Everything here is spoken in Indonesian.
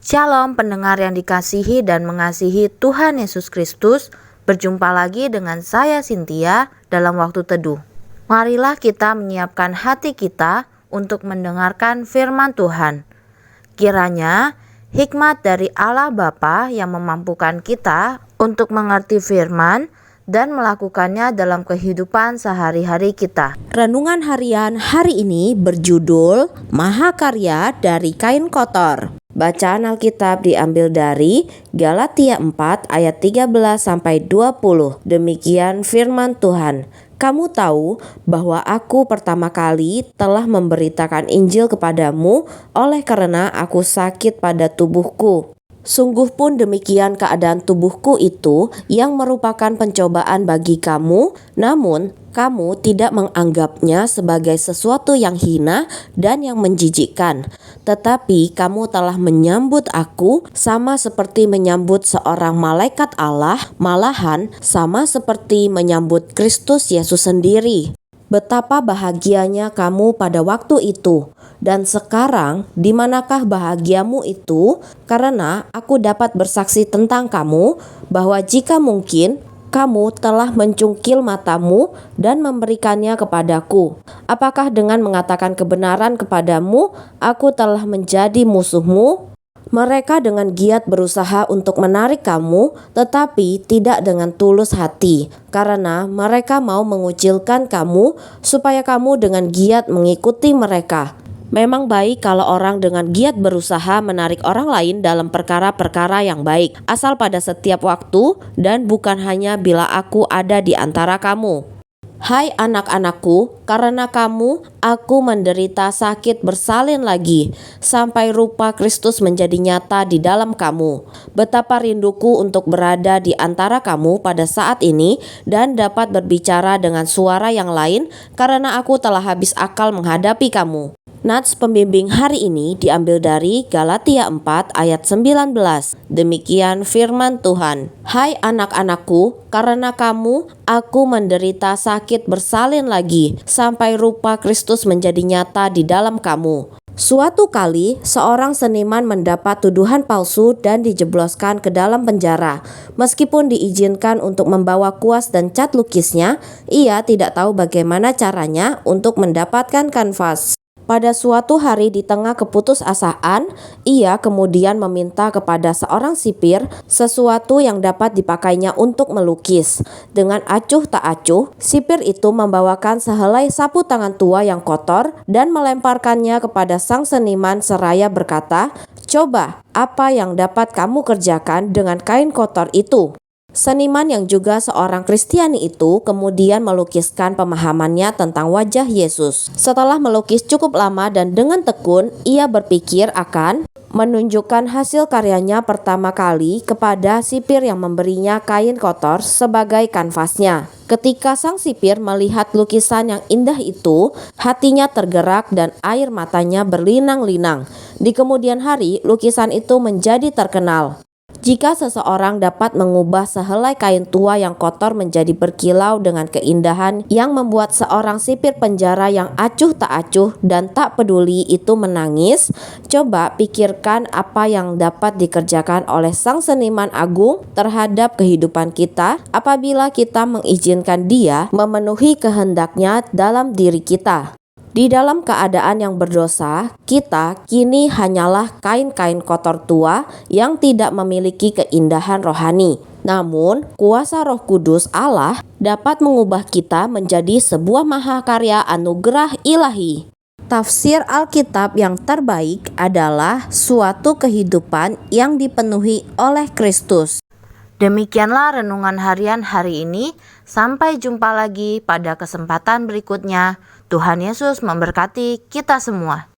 Shalom pendengar yang dikasihi dan mengasihi Tuhan Yesus Kristus. Berjumpa lagi dengan saya Cynthia dalam waktu teduh. Marilah kita menyiapkan hati kita untuk mendengarkan firman Tuhan. Kiranya hikmat dari Allah Bapa yang memampukan kita untuk mengerti firman dan melakukannya dalam kehidupan sehari-hari kita. Renungan harian hari ini berjudul Mahakarya dari Kain Kotor. Bacaan Alkitab diambil dari Galatia 4 ayat 13-20. Demikian firman Tuhan. Kamu tahu bahwa aku pertama kali telah memberitakan Injil kepadamu oleh karena aku sakit pada tubuhku. Sungguh pun demikian keadaan tubuhku itu yang merupakan pencobaan bagi kamu, namun kamu tidak menganggapnya sebagai sesuatu yang hina dan yang menjijikkan. Tetapi kamu telah menyambut aku sama seperti menyambut seorang malaikat Allah, malahan sama seperti menyambut Kristus Yesus sendiri. Betapa bahagianya kamu pada waktu itu. Dan sekarang, di manakah bahagiamu itu? Karena aku dapat bersaksi tentang kamu bahwa jika mungkin, kamu telah mencungkil matamu dan memberikannya kepadaku. Apakah dengan mengatakan kebenaran kepadamu, aku telah menjadi musuhmu? Mereka dengan giat berusaha untuk menarik kamu, tetapi tidak dengan tulus hati, karena mereka mau mengucilkan kamu, supaya kamu dengan giat mengikuti mereka. Memang baik kalau orang dengan giat berusaha menarik orang lain dalam perkara-perkara yang baik, asal pada setiap waktu dan bukan hanya bila aku ada di antara kamu. Hai anak-anakku, karena kamu, aku menderita sakit bersalin lagi, sampai rupa Kristus menjadi nyata di dalam kamu. Betapa rinduku untuk berada di antara kamu pada saat ini dan dapat berbicara dengan suara yang lain, karena aku telah habis akal menghadapi kamu. Nats pembimbing hari ini diambil dari Galatia 4 ayat 19. Demikian firman Tuhan. Hai anak-anakku, karena kamu, aku menderita sakit bersalin lagi, sampai rupa Kristus menjadi nyata di dalam kamu. Suatu kali, seorang seniman mendapat tuduhan palsu dan dijebloskan ke dalam penjara. Meskipun diizinkan untuk membawa kuas dan cat lukisnya, ia tidak tahu bagaimana caranya untuk mendapatkan kanvas. Pada suatu hari di tengah keputusasaan, ia kemudian meminta kepada seorang sipir sesuatu yang dapat dipakainya untuk melukis. Dengan acuh tak acuh, sipir itu membawakan sehelai sapu tangan tua yang kotor dan melemparkannya kepada sang seniman seraya berkata, "Coba, apa yang dapat kamu kerjakan dengan kain kotor itu?" Seniman yang juga seorang Kristiani itu kemudian melukiskan pemahamannya tentang wajah Yesus. Setelah melukis cukup lama dan dengan tekun, ia berpikir akan menunjukkan hasil karyanya pertama kali kepada sipir yang memberinya kain kotor sebagai kanvasnya. Ketika sang sipir melihat lukisan yang indah itu, hatinya tergerak dan air matanya berlinang-linang. Di kemudian hari, lukisan itu menjadi terkenal. Jika seseorang dapat mengubah sehelai kain tua yang kotor menjadi berkilau dengan keindahan yang membuat seorang sipir penjara yang acuh tak acuh dan tak peduli itu menangis, coba pikirkan apa yang dapat dikerjakan oleh sang seniman agung terhadap kehidupan kita apabila kita mengizinkan dia memenuhi kehendaknya dalam diri kita. Di dalam keadaan yang berdosa, kita kini hanyalah kain-kain kotor tua yang tidak memiliki keindahan rohani. Namun, kuasa Roh Kudus Allah dapat mengubah kita menjadi sebuah mahakarya anugerah ilahi. Tafsir Alkitab yang terbaik adalah suatu kehidupan yang dipenuhi oleh Kristus. Demikianlah renungan harian hari ini. Sampai jumpa lagi pada kesempatan berikutnya. Tuhan Yesus memberkati kita semua.